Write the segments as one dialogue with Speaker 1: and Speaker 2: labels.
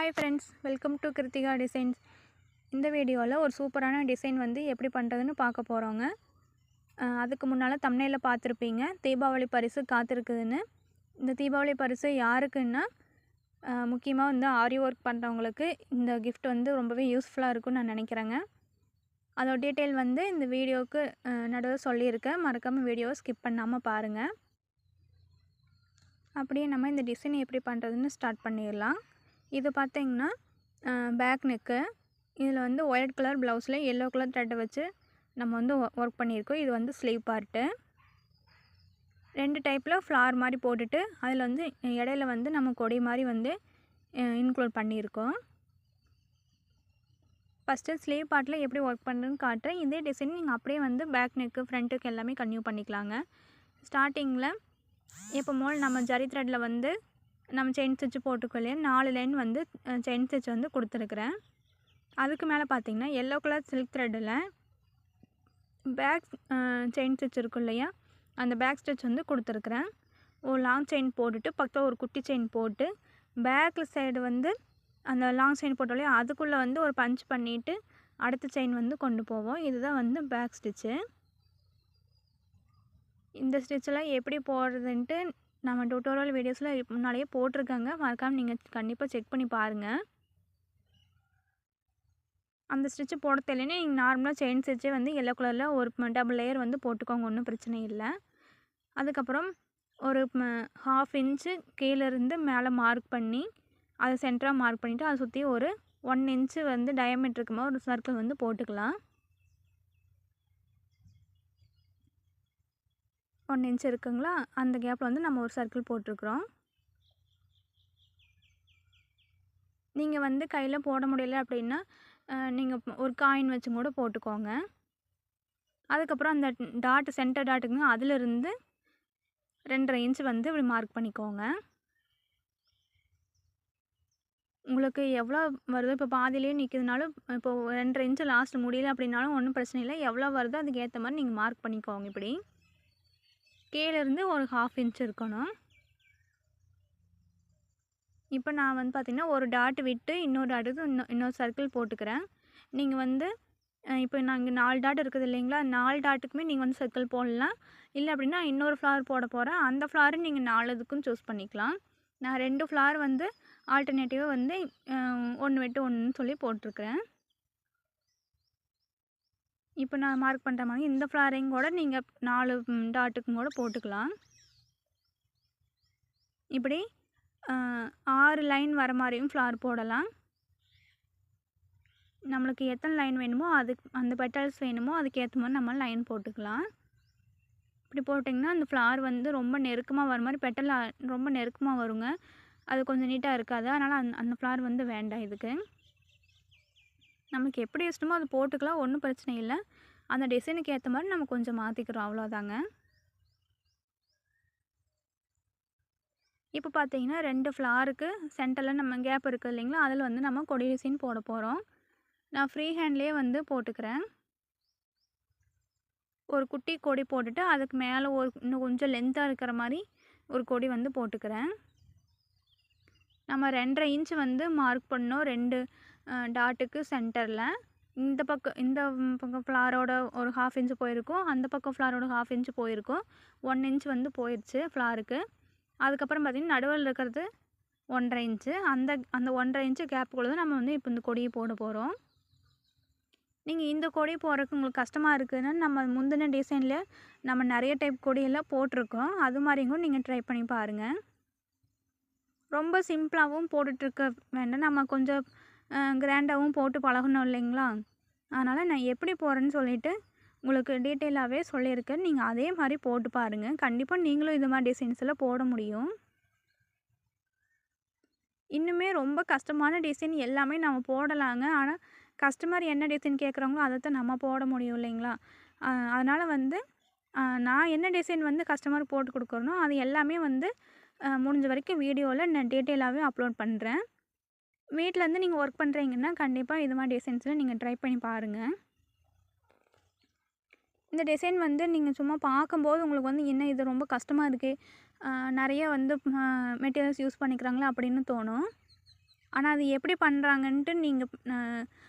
Speaker 1: Hi friends, welcome to Kiruthika designs. இந்த வீடியோவில் ஒரு சூப்பரான டிசைன் வந்து எப்படி பண்ணுறதுன்னு பார்க்க போகிறோங்க. அதுக்கு முன்னால் தம்ப்நெயிலில் பார்த்துருப்பீங்க, தீபாவளி பரிசு காத்திருக்குதுன்னு. இந்த தீபாவளி பரிசு யாருக்குன்னா முக்கியமாக வந்து ஆரி ஒர்க் பண்ணுறவங்களுக்கு இந்த கிஃப்ட் வந்து ரொம்பவே யூஸ்ஃபுல்லாக இருக்கும்னு நான் நினைக்கிறேங்க. அதோட டீட்டெயில் வந்து இந்த வீடியோவுக்கு நடுவில் சொல்லியிருக்கேன். மறக்காமல் வீடியோவை ஸ்கிப் பண்ணாமல் பாருங்கள். அப்படியே நம்ம இந்த டிசைன் எப்படி பண்ணுறதுன்னு ஸ்டார்ட் பண்ணிடலாம். இது பார்த்திங்கன்னா பேக் நெக்கு. இதில் வந்து ஒயிட் கலர் ப்ளவுஸில் எல்லோ கலர் த்ரெட்டை வச்சு நம்ம வந்து ஒர்க் பண்ணியிருக்கோம். இது வந்து ஸ்லீவ் பார்ட்டு. 2 டைப்பில் ஃப்ளார் மாதிரி போட்டுட்டு அதில் வந்து இடையில வந்து நம்ம கொடி மாதிரி வந்து இன்க்ளூட் பண்ணியிருக்கோம். ஃபஸ்ட்டு ஸ்லீவ் பார்ட்டில் எப்படி ஒர்க் பண்ணுறதுன்னு காட்டுறேன். இதே டிசைன் நீங்கள் அப்படியே வந்து பேக் நெக்கு ஃப்ரண்ட்டுக்கு எல்லாமே கன்டினியூ பண்ணிக்கலாங்க. ஸ்டார்டிங்கில் இப்போ போல் நம்ம ஜரி த்ரெட்டில் வந்து நம்ம செயின் ஸ்டிச்சு போட்டுக்கோ இல்லையா, 4 லைன் வந்து செயின் ஸ்டிச் வந்து கொடுத்துருக்குறேன். அதுக்கு மேலே பார்த்திங்கன்னா எல்லோ கலர் சில்க் த்ரெட்டில் பேக் செயின் ஸ்டிச் இருக்கும் இல்லையா, அந்த பேக் ஸ்டிச் வந்து கொடுத்துருக்குறேன். ஒரு லாங் செயின் போட்டுட்டு பக்கத்தில் ஒரு குட்டி செயின் போட்டு பேக்கில் சைடு வந்து அந்த லாங் செயின் போட்டோம் இல்லையா, அதுக்குள்ளே வந்து ஒரு பஞ்ச் பண்ணிவிட்டு அடுத்த செயின் வந்து கொண்டு போவோம். இதுதான் வந்து பேக் ஸ்டிச்சு. இந்த ஸ்டிச்செல்லாம் எப்படி போடுறதுன்ட்டு நம்ம டியூட்டோரியல் வீடியோஸில் முன்னாடியே போட்டிருக்காங்க. மறக்காமல் நீங்கள் கண்டிப்பாக செக் பண்ணி பாருங்கள். அந்த ஸ்டிச்சு போட தெரியலனா நீங்கள் நார்மலாக செயின் ஸ்டிச்சே வந்து எல்லோ கலரில் ஒரு டபுள் லேயர் வந்து போட்டுக்கோங்க, ஒன்றும் பிரச்சனை இல்லை. அதுக்கப்புறம் ஒரு 1/2 இன்ச்சு கீழேருந்து மேலே மார்க் பண்ணி அதை சென்டராக மார்க் பண்ணிவிட்டு அதை சுற்றி ஒரு 1 இன்ச்சு வந்து டயமீட்டருக்கு மாதிரி ஒரு சர்க்கிள் வந்து போட்டுக்கலாம். 1 இன்ச் இருக்குங்களா, அந்த கேப்பில் வந்து நம்ம ஒரு சர்க்கிள் போட்டிருக்குறோம். நீங்கள் வந்து கையில் போட முடியல அப்படின்னா நீங்கள் ஒரு காயின் வச்சு கூட போட்டுக்கோங்க. அதுக்கப்புறம் அந்த டாட் சென்டர் டாட்டுங்க அதிலிருந்து 2.5 இன்ச் வந்து இப்படி மார்க் பண்ணிக்கோங்க. உங்களுக்கு எவ்வளோ வருதோ, இப்போ பாதியிலே நிற்கிதுனாலும் இப்போ 2.5 இன்ச்சு லாஸ்ட் முடியல அப்படின்னாலும் ஒன்றும் பிரச்சனை இல்லை. எவ்வளோ வருதோ அதுக்கு ஏற்ற மாதிரி நீங்கள் மார்க் பண்ணிக்கோங்க. இப்படி கீழேருந்து ஒரு 1/2 இன்ச் இருக்கணும். இப்போ நான் வந்து பார்த்திங்கன்னா ஒரு டாட் விட்டு இன்னொரு டாட்டுக்கு இன்னொரு சர்க்கிள் போட்டுக்கிறேன். நீங்கள் வந்து இப்போ நாங்கள் 4 டாட் இருக்குது இல்லைங்களா, 4 டாட்டுக்குமே நீங்கள் வந்து சர்க்கிள் போடலாம். இல்லை அப்படின்னா இன்னொரு ஃப்ளார் போட போகிறேன், அந்த ஃப்ளாரு நீங்கள் 4 இதுக்கும் சூஸ் பண்ணிக்கலாம். நான் 2 ஃப்ளார் வந்து ஆல்டர்னேட்டிவாக வந்து 1 விட்டு 1ன்னு சொல்லி போட்டிருக்கிறேன். இப்போ நான் மார்க் பண்ணுற மாதிரி இந்த ஃப்ளாரையும் கூட நீங்கள் 4 டாட்டுக்கும் கூட போட்டுக்கலாம். இப்படி 6 லைன் வர மாதிரியும் ஃப்ளார் போடலாம். நம்மளுக்கு எத்தனை லைன் வேணுமோ அந்த பெட்டல்ஸ் வேணுமோ அதுக்கேற்ற மாதிரி நம்ம லைன் போட்டுக்கலாம். இப்படி போட்டிங்கன்னா அந்த ஃப்ளார் வந்து ரொம்ப நெருக்கமாக வர மாதிரி பெட்டல் ரொம்ப நெருக்கமாக வருங்க. அது கொஞ்சம் நீட்டாக இருக்காது. அதனால் அந்த ஃப்ளார் வந்து வேண்டாம். இதுக்கு நமக்கு எப்படி இஷ்டமோ அது போட்டுக்கலாம், ஒன்றும் பிரச்சனை இல்லை. அந்த டிசைனுக்கு ஏற்ற மாதிரி நம்ம கொஞ்சம் மாற்றிக்கிறோம், அவ்வளோதாங்க. இப்போ பார்த்தீங்கன்னா 2 ஃப்ளாருக்கு சென்டரில் நம்ம கேப் இருக்குது இல்லைங்களா, அதில் வந்து நம்ம கொடி டிசைன் போட போகிறோம். நான் ஃப்ரீ ஹேண்ட்லேயே வந்து போட்டுக்கிறேன். ஒரு குட்டி கொடி போட்டுட்டு அதுக்கு மேலே இன்னும் கொஞ்சம் லென்த்தாக இருக்கிற மாதிரி ஒரு கொடி வந்து போட்டுக்கிறேன். நம்ம 2.5 இன்ச் வந்து மார்க் பண்ணோம் 2 டாட்டுக்கு சென்டரில். இந்த பக்கம் ஃப்ளாரோட ஒரு 1/2 இன்ச் போயிருக்கும், அந்த பக்கம் ஃப்ளாரோட 1/2 இன்ச் போயிருக்கும். 1 இன்ச் வந்து போயிடுச்சு ஃப்ளாருக்கு. அதுக்கப்புறம் பார்த்திங்கன்னா நடுவில் இருக்கிறது 1.5 இன்ச்சு. அந்த 1.5 இன்ச்சு கேப்புக்குள்ளே தான் நம்ம வந்து இப்போ இந்த கொடியை போட போகிறோம். நீங்கள் இந்த கொடி போடுறதுக்கு உங்களுக்கு கஷ்டமாக இருக்குதுன்னா நம்ம முந்தின டிசைனில் நம்ம நிறைய டைப் கொடியெல்லாம் போட்டிருக்கோம். அது மாதிரியும் கூட நீங்கள் ட்ரை பண்ணி பாருங்கள். ரொம்ப சிம்பிளாகவும் போட்டுட்ருக்க வேண்டாம், நம்ம கொஞ்சம் கிராண்டாகவும் போட்டு பழகணும் இல்லைங்களா. அதனால் நான் எப்படி போடுறேன்னு சொல்லிவிட்டு உங்களுக்கு டீட்டெயிலாகவே சொல்லியிருக்கேன். நீங்கள் அதே மாதிரி போட்டு பாருங்கள். கண்டிப்பாக நீங்களும் இது மாதிரி டிசைன்ஸ் எல்லாம் போட முடியும். இன்னுமே ரொம்ப கஷ்டமான டிசைன் எல்லாமே நம்ம போடலாங்க. ஆனால் கஸ்டமர் என்ன டிசைன் கேட்குறாங்களோ அதை தான் நம்ம போட முடியும் இல்லைங்களா. அதனால் வந்து நான் என்ன டிசைன் வந்து கஸ்டமருக்கு போட்டு கொடுக்குறனோ அது எல்லாமே வந்து முடிஞ்ச வரைக்கும் வீடியோவில் நான் டீட்டெயிலாகவே அப்லோட் பண்ணுறேன். வீட்டிலேருந்து நீங்கள் ஒர்க் பண்ணுறீங்கன்னா கண்டிப்பாக இது மாதிரி டிசைன்ஸில் நீங்கள் ட்ரை பண்ணி பாருங்கள். இந்த டிசைன் வந்து நீங்கள் சும்மா பார்க்கும்போது உங்களுக்கு வந்து என்ன இது ரொம்ப கஷ்டமாக இருக்குது, நிறைய வந்து மெட்டீரியல்ஸ் யூஸ் பண்ணிக்கிறாங்களா அப்படின்னு தோணும். ஆனால் அது எப்படி பண்ணுறாங்கன்ட்டு நீங்கள்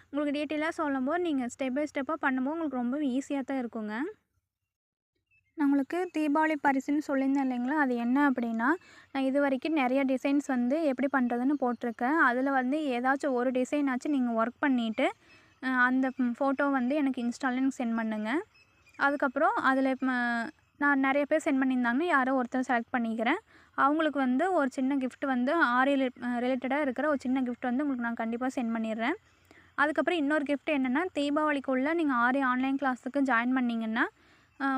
Speaker 1: உங்களுக்கு டீட்டெயிலாக சொல்லும்போது நீங்கள் ஸ்டெப் பை ஸ்டெப்பாக பண்ணும்போது உங்களுக்கு ரொம்ப ஈஸியாக தான் இருக்குங்க. நான் உங்களுக்கு தீபாவளி பரிசுன்னு சொல்லியிருந்தேன் இல்லைங்களா, அது என்ன அப்படின்னா, நான் இது வரைக்கும் நிறைய டிசைன்ஸ் வந்து எப்படி பண்ணுறதுன்னு போட்டிருக்கேன். அதில் வந்து ஏதாச்சும் ஒரு டிசைனாச்சும் நீங்கள் ஒர்க் பண்ணிவிட்டு அந்த ஃபோட்டோ வந்து எனக்கு இன்ஸ்டாவில் சென்ட் பண்ணுங்கள். அதுக்கப்புறம் அதில் நான் நிறைய பேர் சென்ட் பண்ணியிருந்தாங்க, யாரோ ஒருத்தர் செலக்ட் பண்ணிக்கிறேன். அவங்களுக்கு வந்து ஒரு சின்ன கிஃப்ட் வந்து ஆரி ரிலேட்டடாக இருக்கிற ஒரு சின்ன கிஃப்ட் வந்து உங்களுக்கு நான் கண்டிப்பாக சென்ட் பண்ணிடுறேன். அதுக்கப்புறம் இன்னொரு கிஃப்ட் என்னென்னா, தீபாவளிக்குள்ளே நீங்கள் ஆரி ஆன்லைன் கிளாஸுக்கு ஜாயின் பண்ணிங்கன்னா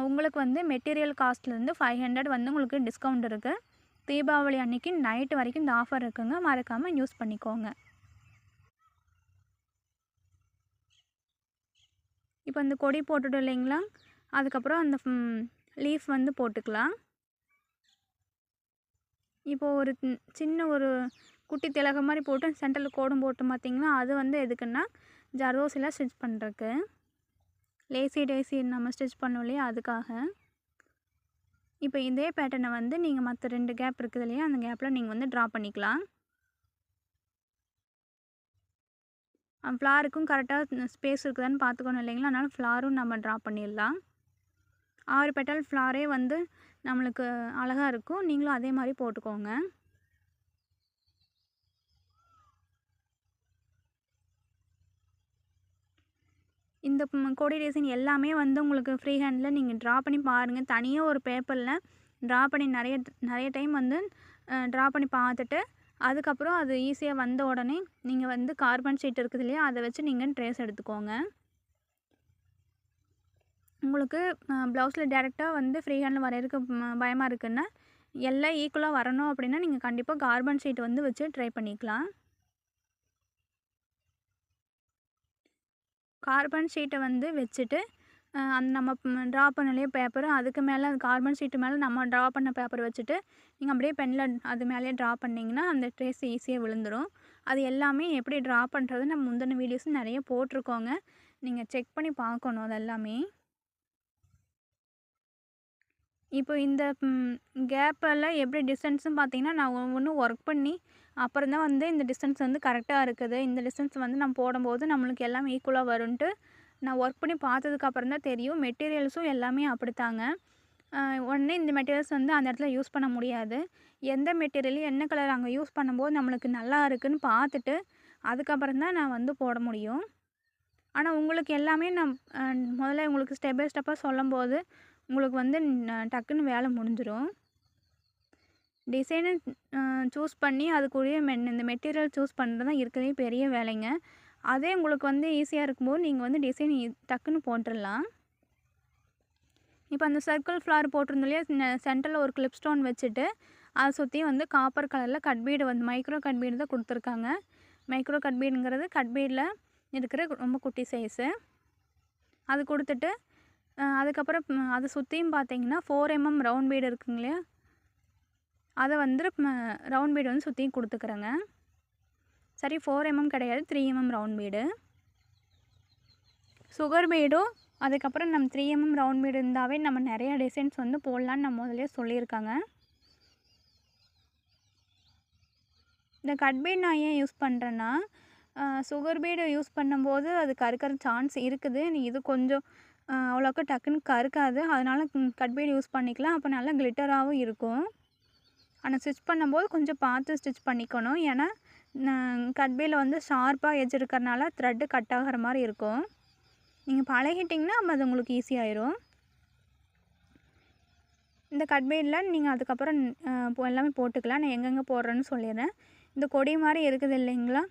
Speaker 1: உங்களுக்கு வந்து மெட்டீரியல் காஸ்ட்லேருந்து 500 வந்து உங்களுக்கு டிஸ்கவுண்ட் இருக்குது. தீபாவளி அன்றைக்கி நைட்டு வரைக்கும் இந்த ஆஃபர் இருக்குங்க. மறக்காமல் யூஸ் பண்ணிக்கோங்க. இப்போ இந்த கொடி போட்டுட்டோம் இல்லைங்களா, அதுக்கப்புறம் அந்த லீஃப் வந்து போட்டுக்கலாம். இப்போது ஒரு சின்ன ஒரு குட்டி திலக மாதிரி போட்டு சென்டரில் கோடும் போட்டு பார்த்தீங்களா, அது வந்து எதுக்குன்னா ஜர்தோசியில் ஸ்டிச் பண்ணுறதுக்கு. லேசி டேசி நம்ம ஸ்டிச் பண்ணோம் இல்லையா, அதுக்காக. இப்போ இதே பேட்டர்னை வந்து நீங்கள் மற்ற 2 கேப் இருக்குது இல்லையா, அந்த கேப்பில் நீங்கள் வந்து ட்ரா பண்ணிக்கலாம். ஃப்ளாருக்கும் கரெக்டாக ஸ்பேஸ் இருக்குதான்னு பார்த்துக்கணும் இல்லைங்களா, அதனால் ஃப்ளாரும் நம்ம ட்ரா பண்ணிடலாம். 6 பெட்டல் ஃப்ளாரே வந்து நம்மளுக்கு அழகாக இருக்கும். நீங்களும் அதே மாதிரி போட்டுக்கோங்க. இந்த கொடி டிசைன் எல்லாமே வந்து உங்களுக்கு ஃப்ரீ ஹேண்டில் நீங்கள் ட்ரா பண்ணி பாருங்கள். தனியாக ஒரு பேப்பரில் ட்ரா பண்ணி நிறைய டைம் வந்து ட்ரா பண்ணி பார்த்துட்டு, அதுக்கப்புறம் அது ஈஸியாக வந்த உடனே நீங்கள் வந்து கார்பன் ஷீட் இருக்குது இல்லையா, அதை வச்சு நீங்கள் ட்ரேஸ் எடுத்துக்கோங்க. உங்களுக்கு ப்ளவுஸில் டேரெக்டாக வந்து ஃப்ரீ ஹேண்டில் வரையறதுக்கு பயமாக இருக்குன்னா, எல்லாம் ஈக்குவலாக வரணும் அப்படின்னா நீங்கள் கண்டிப்பாக கார்பன் ஷீட் வந்து வச்சு ட்ரை பண்ணிக்கலாம். கார்பன் ஷீட்டை வந்து வச்சுட்டு அந்த நம்ம ட்ரா பண்ணலையே பேப்பரு, அதுக்கு மேலே அந்த கார்பன் ஷீட்டு மேலே நம்ம ட்ரா பண்ண பேப்பர் வச்சுட்டு நீங்கள் அப்படியே பெனில் அது மேலேயே ட்ரா பண்ணிங்கன்னா அந்த ட்ரேஸ் ஈஸியாக விழுந்துடும். அது எல்லாமே எப்படி ட்ரா பண்ணுறது நம்ம முந்தின வீடியோஸ் நிறைய போட்டிருக்கோங்க. நீங்கள் செக் பண்ணி பார்க்கணும் அது எல்லாமே. இப்போ இந்த கேப்பெல்லாம் எப்படி டிஸ்டன்ஸும் பார்த்தீங்கன்னா, நான் ஒவ்வொன்றும் ஒர்க் பண்ணி அப்புறம் தான் வந்து இந்த டிஸ்டன்ஸ் வந்து கரெக்டாக இருக்குது. இந்த டிஸ்டன்ஸ் வந்து நம்ம போடும்போது நம்மளுக்கு எல்லாமே ஈக்குவலாக வரும்ன்ட்டு நான் ஒர்க் பண்ணி பார்த்ததுக்கப்புறம் தான் தெரியும். மெட்டீரியல்ஸும் எல்லாமே அப்படித்தாங்க. உடனே இந்த மெட்டீரியல்ஸ் வந்து அந்த இடத்துல யூஸ் பண்ண முடியாது. எந்த மெட்டீரியல் என்ன கலர் அங்கே யூஸ் பண்ணும்போது நம்மளுக்கு நல்லா இருக்குதுன்னு பார்த்துட்டு அதுக்கப்புறம் தான் நான் வந்து போட முடியும். ஆனால் உங்களுக்கு எல்லாமே நான் முதல்ல உங்களுக்கு ஸ்டெப் பை ஸ்டெப்பாக சொல்லும்போது உங்களுக்கு வந்து டக்குன்னு வேலை முடிஞ்சிடும். டிசைனை சூஸ் பண்ணி அதுக்குரிய இந்த மெட்டீரியல் சூஸ் பண்ணுறது தான் இருக்கிறதே பெரிய வேலைங்க. அதே உங்களுக்கு வந்து ஈஸியாக இருக்கும்போது நீங்கள் வந்து டிசைன் டக்குன்னு போட்டுடலாம். இப்போ அந்த சர்க்கிள் ஃப்ளார் போட்டிருந்தோம் இல்லையா, சென்டரில் ஒரு கிளிப் ஸ்டோன் வச்சுட்டு அதை சுற்றி வந்து காப்பர் கலரில் கட் பீடு வந்து மைக்ரோ கட் பீடு தான் கொடுத்துருக்காங்க. மைக்ரோ கட் பீடுங்கிறது கட் பீடில் இருக்கிற ரொம்ப குட்டி சைஸு. அது கொடுத்துட்டு அதுக்கப்புறம் அதை சுற்றியும் பார்த்தீங்கன்னா 4 mm ரவுண்ட் பீடு இருக்குங்க இல்லையா, அதை வந்து ரவுண்ட் பீடு வந்து சுற்றியும் கொடுத்துக்கிறேங்க. சரி 4 mm கிடையாது, 3 mm ரவுண்ட் பீடு. சுகர் பீடும் அதுக்கப்புறம் நம்ம 3 mm ரவுண்ட் பீடு இருந்தாவே நம்ம நிறைய டிசைன்ஸ் வந்து போடலான்னு நம்ம முதலே சொல்லியிருக்காங்க. இந்த கட் பீட் நான் ஏன் யூஸ் பண்ணுறேன்னா, சுகர் பீடு யூஸ் பண்ணும்போது அது கருக்கிற சான்ஸ் இருக்குது. இது கொஞ்சம் அவ்வளோக்கா டக்குன்னு கருக்காது. அதனால் கட் பீடு யூஸ் பண்ணிக்கலாம். அப்போ நல்லா கிளிட்டராகவும் இருக்கும். ஆனால் ஸ்டிச் பண்ணும்போது கொஞ்சம் பார்த்து ஸ்டிச் பண்ணிக்கணும். ஏன்னா கட் பீடில் வந்து ஷார்ப்பாக எட்ஜ் இருக்கிறனால த்ரெட்டு கட் ஆகிற மாதிரி இருக்கும். நீங்கள் பழகிட்டிங்கன்னா அது உங்களுக்கு ஈஸியாயிரும். இந்த கட் பீடில் நீங்கள் அதுக்கப்புறம் எல்லாமே போட்டுக்கலாம். நான் எங்கெங்கே போடுறேன்னு சொல்லிடுறேன். இந்த கொடி மாதிரி இருக்குது இல்லைங்களா,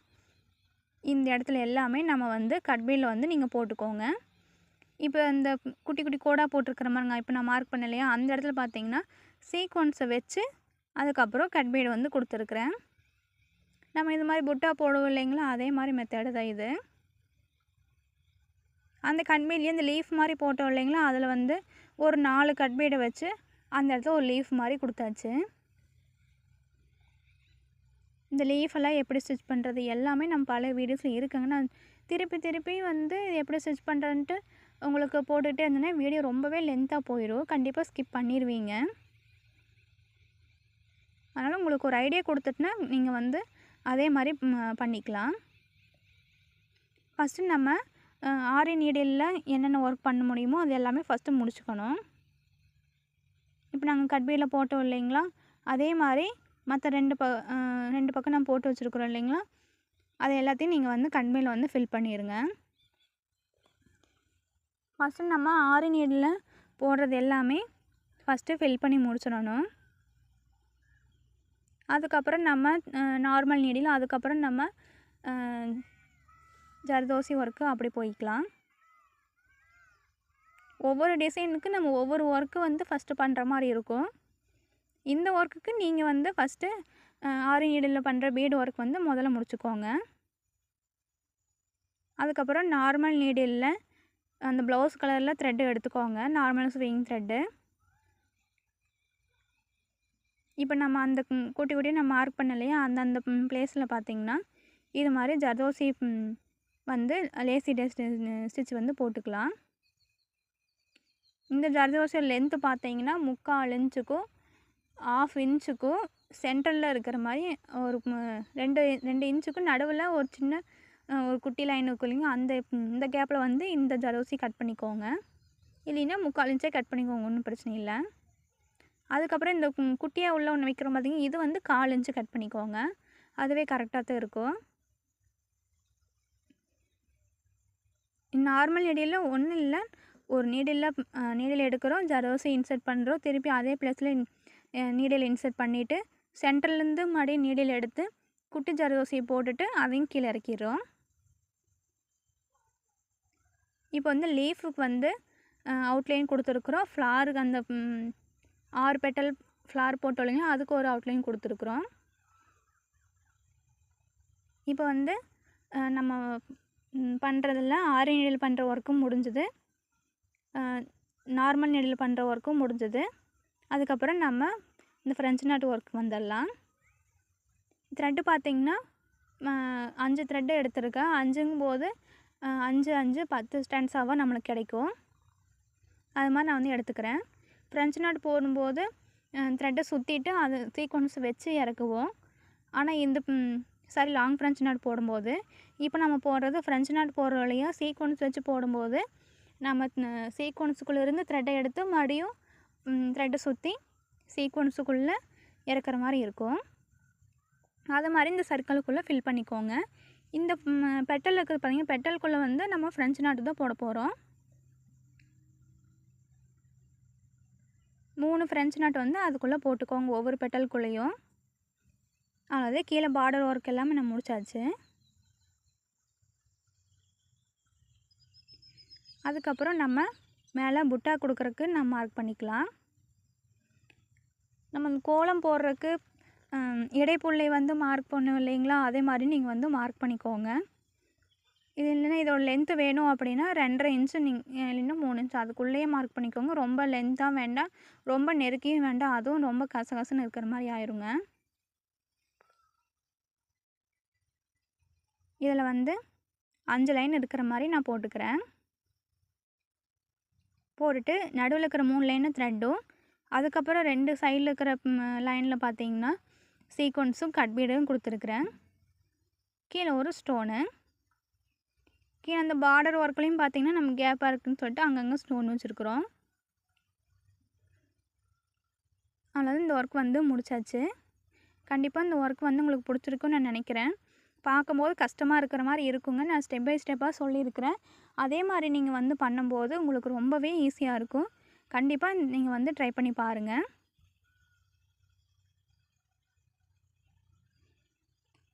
Speaker 1: இந்த இடத்துல எல்லாமே நம்ம வந்து கட் பீடில் வந்து நீங்கள் போட்டுக்கோங்க. இப்போ இந்த குட்டி குட்டி கோடாக போட்டிருக்கிற மாதிரிங்க, இப்போ நான் மார்க் பண்ண இல்லையா, அந்த இடத்துல பார்த்தீங்கன்னா சீக்வன்ஸை வச்சு அதுக்கப்புறம் கட் பீடு வந்து கொடுத்துருக்குறேன். நம்ம இது மாதிரி புட்டா போடுவோம் இல்லைங்களா, அதே மாதிரி மெத்தடு தான் இது. அந்த கட் பீட்லேயே இந்த லீஃப் மாதிரி போட்டோம் இல்லைங்களா, அதில் வந்து ஒரு 4 கட் பீடை வச்சு அந்த இடத்துல ஒரு லீஃப் மாதிரி கொடுத்தாச்சு. இந்த லீஃபெல்லாம் எப்படி ஸ்டிச் பண்ணுறது எல்லாமே நம்ம பழைய வீடியோஸில் இருக்குங்க. நான் திருப்பி வந்து எப்படி ஸ்டிச் பண்ணுறேன்ட்டு உங்களுக்கு போட்டுகிட்டே இருந்தேன்னா வீடியோ ரொம்பவே லென்த்தாக போயிடும். கண்டிப்பாக ஸ்கிப் பண்ணிடுவீங்க. அதனால் உங்களுக்கு ஒரு ஐடியா கொடுத்துட்டுனா நீங்கள் வந்து அதே மாதிரி பண்ணிக்கலாம். ஃபஸ்ட்டு நம்ம ஆரி நீடிலில் என்னென்ன ஒர்க் பண்ண முடியுமோ அது எல்லாமே ஃபஸ்ட்டு முடிச்சுக்கணும். இப்போ நாங்கள் கட் பீடில் போட்டோம் இல்லைங்களா, அதே மாதிரி மற்ற 2 பக்கம் நம்ம போட்டு வச்சுருக்குறோம் இல்லைங்களா, அது எல்லாத்தையும் நீங்கள் வந்து கட் பீடில் வந்து ஃபில் பண்ணிடுங்க. ஃபஸ்ட்டு நம்ம ஆரி நீடிலில் போடுறது எல்லாமே ஃபஸ்ட்டு ஃபில் பண்ணி முடிச்சிடணும். அதுக்கப்புறம் நம்ம நார்மல் நீடில், அதுக்கப்புறம் நம்ம ஜர்தோசி ஒர்க்கு அப்படி போய்க்கலாம். ஒவ்வொரு டிசைனுக்கு நம்ம ஒவ்வொரு ஒர்க்கு வந்து ஃபஸ்ட்டு பண்ணுற மாதிரி இருக்கும். இந்த ஒர்க்குக்கு நீங்கள் வந்து ஃபஸ்ட்டு ஆரி நீடிலில் பண்ணுற பீடு ஒர்க் வந்து முதல்ல முடிச்சுக்கோங்க. அதுக்கப்புறம் நார்மல் நீடிலில் அந்த ப்ளவுஸ் கலரில் த்ரெட்டு எடுத்துக்கோங்க, நார்மல் ஸ்விங் த்ரெட்டு. இப்போ நம்ம அந்த குட்டி குட்டியாக நம்ம மார்க் பண்ண இல்லையா, அந்த பிளேஸில் பார்த்திங்கன்னா இது மாதிரி ஜர்தோசி வந்து லேசி ஸ்டிச் வந்து போட்டுக்கலாம். இந்த ஜர்தோசி லென்த்து பார்த்தீங்கன்னா 3/4 இன்ச்சுக்கும் 1/2 இன்ச்சுக்கும் சென்டரில் இருக்கிற மாதிரி ஒரு 2 இன்ச்சுக்கும் நடுவில் ஒரு சின்ன ஒரு குட்டி லைன் இருக்கும் இல்லைங்க, இந்த கேப்பில் வந்து இந்த ஜர்தோசி கட் பண்ணிக்கோங்க. இல்லைன்னா 3/4 இன்ச்சே கட் பண்ணிக்கோங்க, ஒன்றும் பிரச்சனை இல்லை. அதுக்கப்புறம் இந்த குட்டியாக உள்ள ஒன்று வைக்கிறோம் பார்த்திங்கன்னா, இது வந்து 1/4 இன்ச்சு கட் பண்ணிக்கோங்க, அதுவே கரெக்டாக தான் இருக்கும். நார்மல் நீடிலில் ஒன்றும் இல்லை, ஒரு நீடில் எடுக்கிறோம், ஜர்தோசி இன்சர்ட் பண்ணுறோம், திருப்பி அதே பிளேஸில் நீடில் இன்சர்ட் பண்ணிவிட்டு சென்டர்லேருந்து மறுபடியும் நீடில் எடுத்து குட்டி ஜர்தோசியை போட்டுட்டு அதையும் கீழே இறக்கிடுறோம். இப்போ வந்து லீஃபுக்கு வந்து அவுட்லைன் கொடுத்துருக்குறோம். ஃப்ளாருக்கு அந்த 6 பெட்டல் ஃப்ளார் போட்டோம் இல்லைங்க, அதுக்கு ஒரு அவுட்லைன் கொடுத்துருக்குறோம். இப்போ வந்து நம்ம பண்ணுறதில்ல ஆரி நீடில் பண்ணுற ஒர்க்கும் முடிஞ்சுது, நார்மல் நீடில் பண்ணுற ஒர்க்கும் முடிஞ்சுது. அதுக்கப்புறம் நம்ம இந்த ஃப்ரெஞ்ச் நாட் ஒர்க் வந்துடலாம். த்ரெட்டு பார்த்திங்கன்னா 5 த்ரெட்டு எடுத்துருக்கேன். 5ங்கும்போது 5 5 10 ஸ்டான்ஸாவாக நம்மளுக்கு கிடைக்கும். அது மாதிரி நான் வந்து எடுத்துக்கிறேன். ஃப்ரெஞ்ச் நாட் போடும்போது த்ரெட்டை சுற்றிட்டு அது சீக்வன்ஸ் வச்சு இறக்குவோம். ஆனால் இந்த லாங் ஃப்ரெஞ்ச் நாட் போடும்போது, இப்போ நம்ம போடுறது ஃப்ரெஞ்ச் நாட் போடுறோம் இல்லையா, சீக்வன்ஸ் வச்சு போடும்போது நம்ம சீக்வன்ஸுக்குள்ளேருந்து த்ரெட்டை எடுத்து மறுபடியும் த்ரெட்டை சுற்றி சீக்வன்ஸுக்குள்ளே இறக்குற மாதிரி இருக்கும். அது மாதிரி இந்த சர்க்கிளுக்குள்ளே ஃபில் பண்ணிக்கோங்க. இந்த பெட்டல் இருக்கிறது பார்த்திங்கன்னா, பெட்டலுக்குள்ளே வந்து நம்ம ஃப்ரெஞ்ச் நாட்டு தான் போட போகிறோம். 3 ஃப்ரெஞ்ச் நாட் வந்து அதுக்குள்ளே போட்டுக்கோங்க, ஒவ்வொரு பெட்டலுக்குள்ளேயும். அதாவது கீழே பார்டர் ஒர்க் எல்லாமே நம்ம முடிச்சாச்சு. அதுக்கப்புறம் நம்ம மேலே புட்டா கொடுக்குறக்கு நம்ம மார்க் பண்ணிக்கலாம். நம்ம கோலம் போடுறதுக்கு இடைப்புள்ளை வந்து மார்க் பண்ணும் இல்லைங்களா, அதே மாதிரி நீங்கள் வந்து மார்க் பண்ணிக்கோங்க. இது இல்லைன்னா இதோட லென்த்து வேணும் அப்படின்னா 2.5 இன்ச்சு இல்லைன்னா 3 இன்ச்சு அதுக்குள்ளேயே மார்க் பண்ணிக்கோங்க. ரொம்ப லென்த்தாக வேண்டாம், ரொம்ப நெருக்கியும் வேண்டாம், அதுவும் ரொம்ப கசகசன்னு இருக்கிற மாதிரி ஆயிருங்க. இதில் வந்து 5 லைன் இருக்கிற மாதிரி நான் போட்டுக்கிறேன். போட்டுட்டு நடுவில் இருக்கிற 3 லைனு த்ரெட்டும், அதுக்கப்புறம் 2 சைடில் இருக்கிற லைனில் பார்த்தீங்கன்னா சீக்வன்ஸும் கட் பீடும் கொடுத்துருக்குறேன். கீழே ஒரு ஸ்டோனு, கீழே அந்த பார்டர் ஒர்க்லேயும் பார்த்தீங்கன்னா நம்ம கேப்பாக இருக்குதுன்னு சொல்லிட்டு அங்கங்கே ஸ்டோன் வச்சுருக்குறோம். அவ்வளோதான், இந்த ஒர்க் வந்து முடிச்சாச்சு. கண்டிப்பாக இந்த ஒர்க் வந்து உங்களுக்கு பிடிச்சிருக்குன்னு நான் நினைக்கிறேன். பார்க்கும்போது கஷ்டமாக இருக்கிற மாதிரி இருக்குங்க, நான் ஸ்டெப் பை ஸ்டெப்பாக சொல்லியிருக்கிறேன். அதே மாதிரி நீங்கள் வந்து பண்ணும்போது உங்களுக்கு ரொம்பவே ஈஸியாக இருக்கும். கண்டிப்பாக நீங்கள் வந்து ட்ரை பண்ணி பாருங்கள்.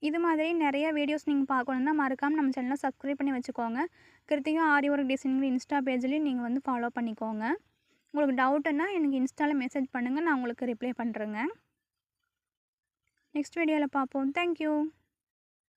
Speaker 1: இது மாதிரி நிறைய வீடியோஸ் நீங்கள் பார்க்கணுன்னா மறக்காமல் நம்ம சேனலை சப்ஸ்கிரைப் பண்ணி வச்சுக்கோங்க. கிருத்திகா ஆரி ஒர்க் டிசைனிங் இன்ஸ்டா பேஜ்லேயும் நீங்கள் வந்து ஃபாலோ பண்ணிக்கோங்க. உங்களுக்கு டவுட்டுன்னா எனக்கு இன்ஸ்டாவில் மெசேஜ் பண்ணுங்கள், நான் உங்களுக்கு ரிப்ளை பண்ணுறேங்க. நெக்ஸ்ட் வீடியோவில் பார்ப்போம். தேங்க்யூ.